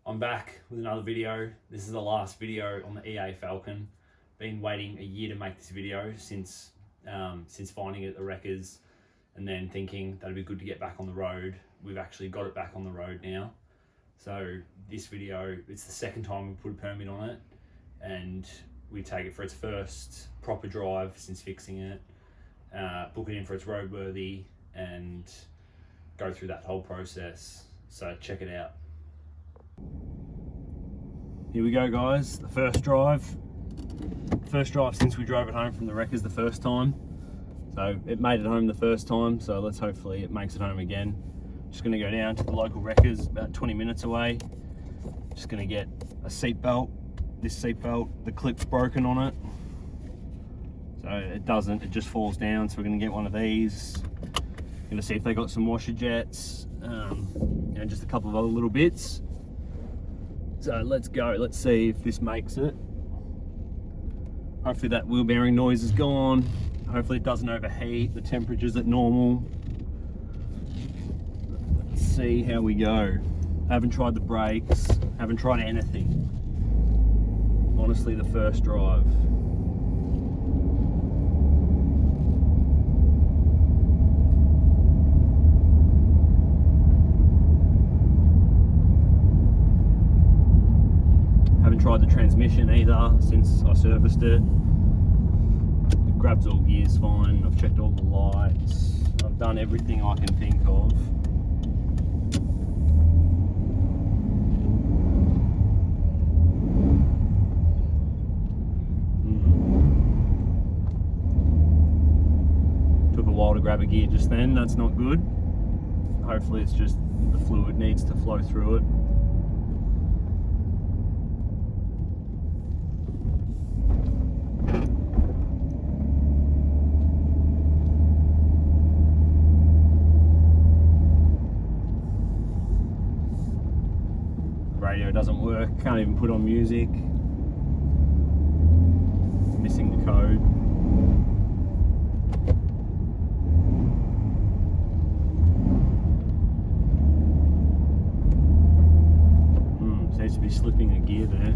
I'm back with another video. This is the last video on the EA Falcon. Been waiting a year to make this video since finding it at the wreckers and then thinking that'd be good to get back on the road. We've actually got it back on the road now. So this video, it's the second time we put a permit on it and we take it for its first proper drive since fixing it, book it in for its roadworthy and go through that whole process. So check it out. Here we go, guys. The first drive since we drove it home from the wreckers the first time. So it made it home the first time, so let's hopefully it makes it home again. Just gonna go down to the local wreckers about 20 minutes away. Just gonna get a seat belt. This seat belt, the clip's broken on it. So it just falls down. So we're gonna get one of these. Gonna see if they got some washer jets, and just a couple of other little bits. So let's go, let's see if this makes it. Hopefully that wheel bearing noise is gone. Hopefully it doesn't overheat, the temperature's at normal. Let's see how we go. I haven't tried the brakes, haven't tried anything. Honestly, the first drive. Haven't tried the transmission either since I serviced it. It grabs all gears fine. I've checked all the lights. I've done everything I can think of. Took a while to grab a gear just then. That's not good. Hopefully it's just the fluid needs to flow through it. Radio doesn't work, can't even put on music. Missing the code. Seems to be slipping a gear there.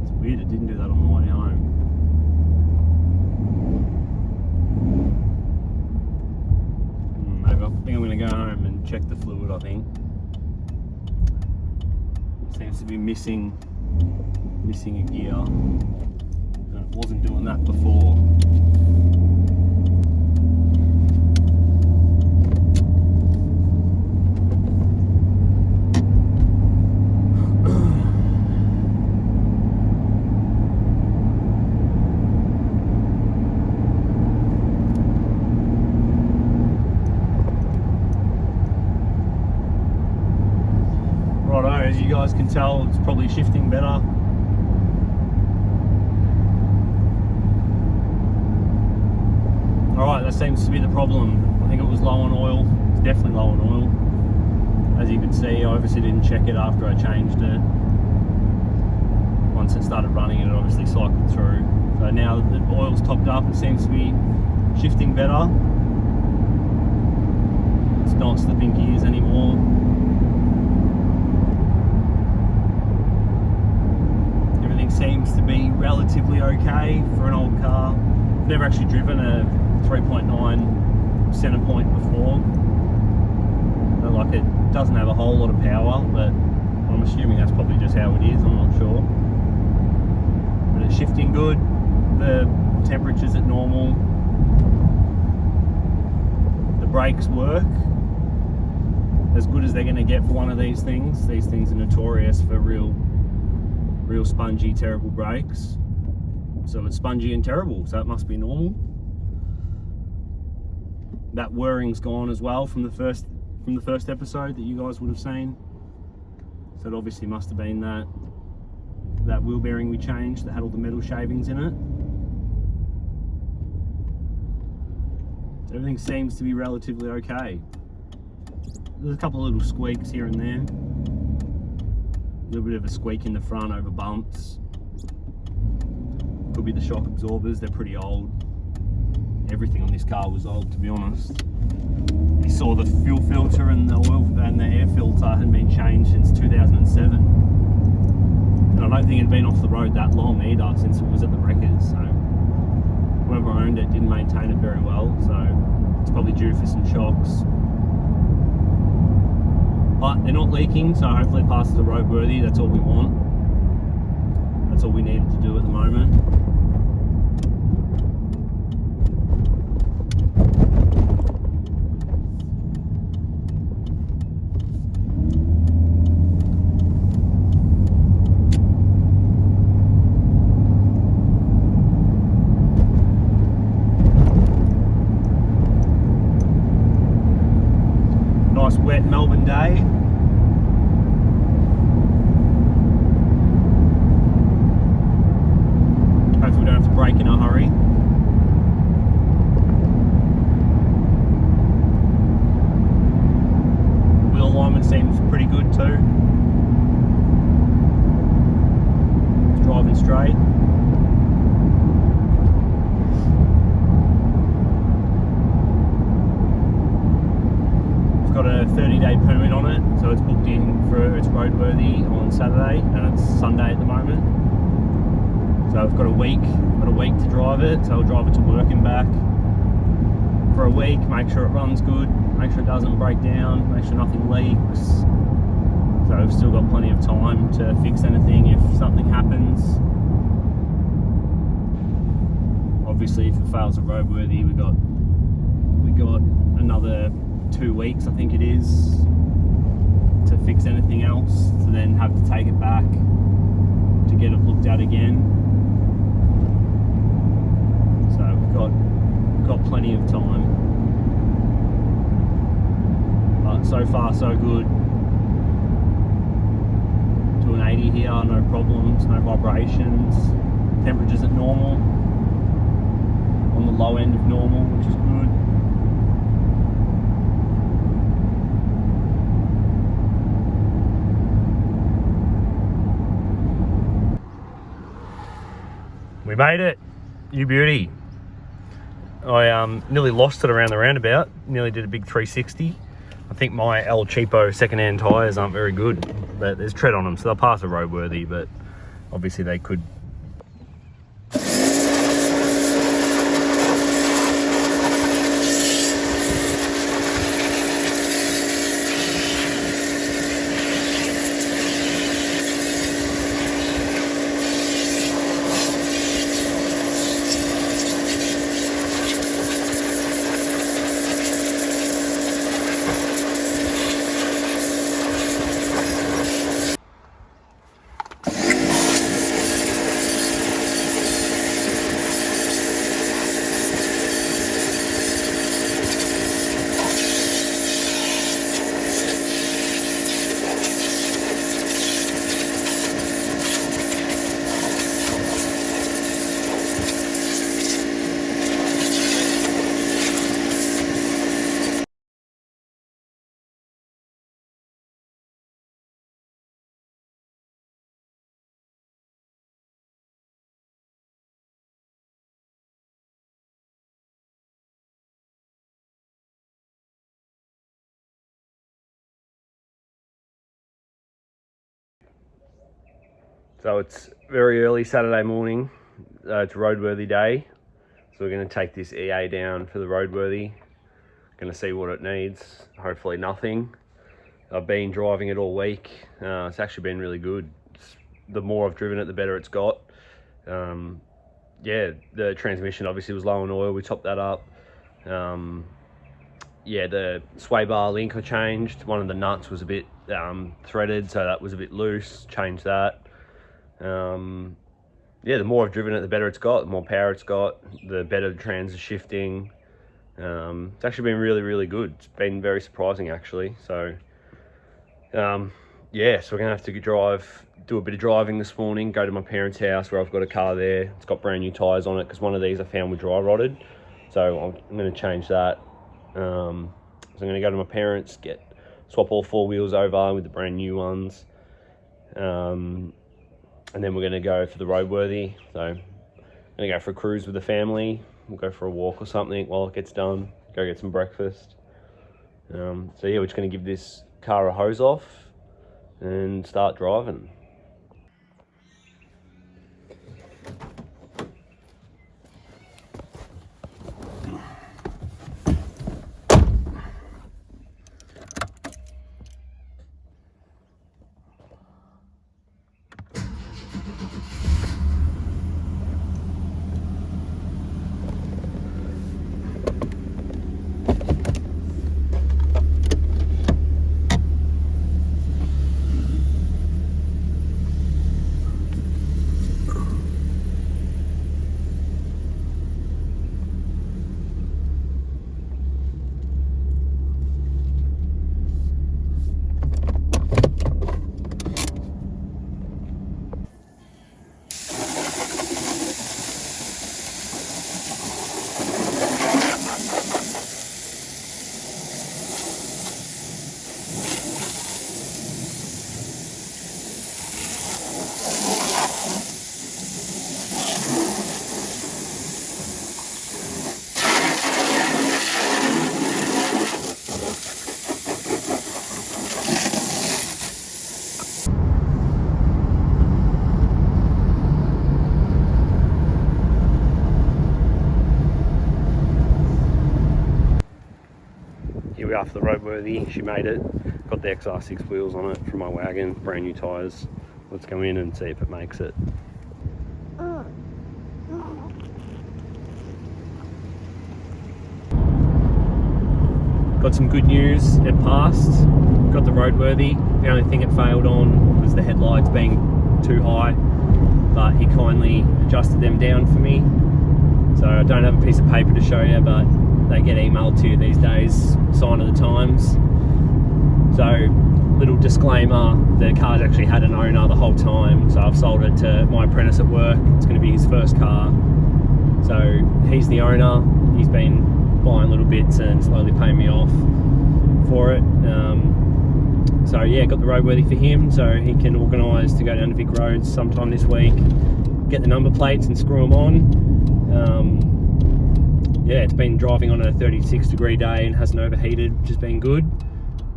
It's weird, it didn't do that on the way home. Maybe I think I'm going to go home and check the fluid, I think. Seems to be missing a gear. And it wasn't doing that before. As you guys can tell, it's probably shifting better. Alright, that seems to be the problem. I think it was low on oil. It's definitely low on oil. As you can see, I obviously didn't check it after I changed it. Once it started running, it obviously cycled through. So now that the oil's topped up, it seems to be shifting better. It's not slipping gears anymore. Seems to be relatively okay for an old car. I've never actually driven a 3.9 center point before. But like, it doesn't have a whole lot of power, but I'm assuming that's probably just how it is, I'm not sure. But it's shifting good, the temperature's at normal, the brakes work as good as they're going to get for one of these things. These things are notorious for real spongy, terrible brakes. So it's spongy and terrible, so it must be normal. That whirring's gone as well from the first episode that you guys would have seen. So it obviously must have been that wheel bearing we changed that had all the metal shavings in it. So everything seems to be relatively okay. There's a couple of little squeaks here and there. A little bit of a squeak in the front over bumps. Could be the shock absorbers, they're pretty old. Everything on this car was old, to be honest. You saw the fuel filter and the oil and the air filter hadn't been changed since 2007. And I don't think it had been off the road that long either since it was at the wreckers. So whoever owned it didn't maintain it very well. So it's probably due for some shocks. But they're not leaking, so hopefully it passes the roadworthy. That's all we want. That's all we needed to do at the moment. Nice wet Melbourne day. Hopefully we don't have to brake in a hurry. The wheel alignment seems pretty good too. It's driving straight. It's got a 30-day permit on it, so it's booked in for its roadworthy on Saturday, and it's Sunday at the moment. So I've got a week to drive it. So I'll drive it to work and back for a week, make sure it runs good, make sure it doesn't break down, make sure nothing leaks. So I've still got plenty of time to fix anything if something happens. Obviously, if it fails at roadworthy, we got another 2 weeks, I think it is, to fix anything else, to then have to take it back to get it looked at again. So we've got plenty of time. But so far so good. To an 80 here, no problems, no vibrations. Temperature's at normal. On the low end of normal, which is good. We made it, you beauty. I nearly lost it around the roundabout, nearly did a big 360. I think my El Cheapo second-hand tyres aren't very good, but there's tread on them, so they'll pass a roadworthy, but obviously they could. So it's very early Saturday morning, it's a roadworthy day. So we're going to take this EA down for the roadworthy. Going to see what it needs, hopefully nothing. I've been driving it all week. It's actually been really good. The more I've driven it, the better it's got. Yeah, the transmission obviously was low on oil, we topped that up. Yeah, the sway bar link I changed. One of the nuts was a bit threaded, so that was a bit loose, changed that. Yeah, the more I've driven it, the better it's got, the more power it's got, the better the trans is shifting. It's actually been really, really good. It's been very surprising actually. So yeah, so we're gonna have to do a bit of driving this morning, go to my parents' house where I've got a car there. It's got brand new tyres on it because one of these I found was dry rotted. So I'm gonna change that. So I'm gonna go to my parents, swap all 4 wheels over with the brand new ones. And then we're going to go for the roadworthy. So I'm going to go for a cruise with the family. We'll go for a walk or something while it gets done. Go get some breakfast. So yeah, we're just going to give this car a hose off. and start driving. Here we are for the Roadworthy. She made it. Got the XR6 wheels on it from my wagon, brand new tyres. Let's go in and see if it makes it. Got some good news, it passed. Got the Roadworthy. The only thing it failed on was the headlights being too high, but he kindly adjusted them down for me. So I don't have a piece of paper to show you, but they get emailed to you these days, sign of the times. So, little disclaimer, the car's actually had an owner the whole time, so I've sold it to my apprentice at work. It's going to be his first car. So he's the owner, he's been buying little bits and slowly paying me off for it. So yeah, got the Roadworthy for him so he can organise to go down to Vic Roads sometime this week, get the number plates and screw them on. Yeah, it's been driving on a 36-degree day and hasn't overheated, which has been good.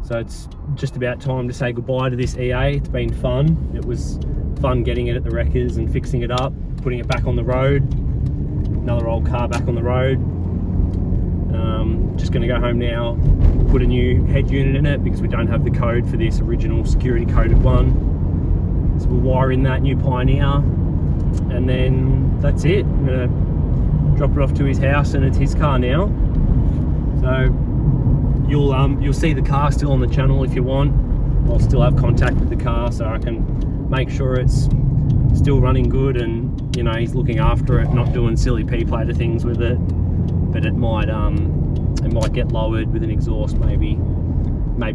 So it's just about time to say goodbye to this EA. It's been fun. It was fun getting it at the wreckers and fixing it up, putting it back on the road. Another old car back on the road. Just going to go home now, put a new head unit in it because we don't have the code for this original security coded one. So we'll wire in that new Pioneer, and then that's it. I'm going to drop it off to his house, and it's his car now. So you'll see the car still on the channel if you want. I'll still have contact with the car so I can make sure it's still running good, and you know, he's looking after it, not doing silly P-plater things with it. But it might get lowered with an exhaust, maybe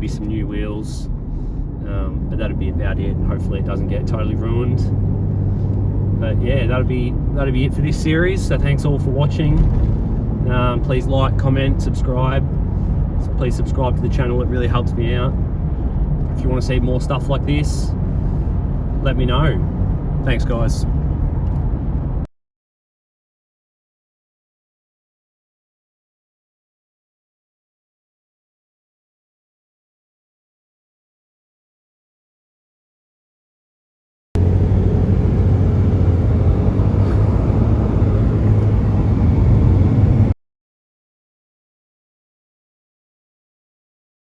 some new wheels, but that'll be about it. Hopefully it doesn't get totally ruined. But yeah, that'll be it for this series. So thanks all for watching. Please like, comment, subscribe. Please subscribe to the channel, it really helps me out. If you want to see more stuff like this, let me know. Thanks guys.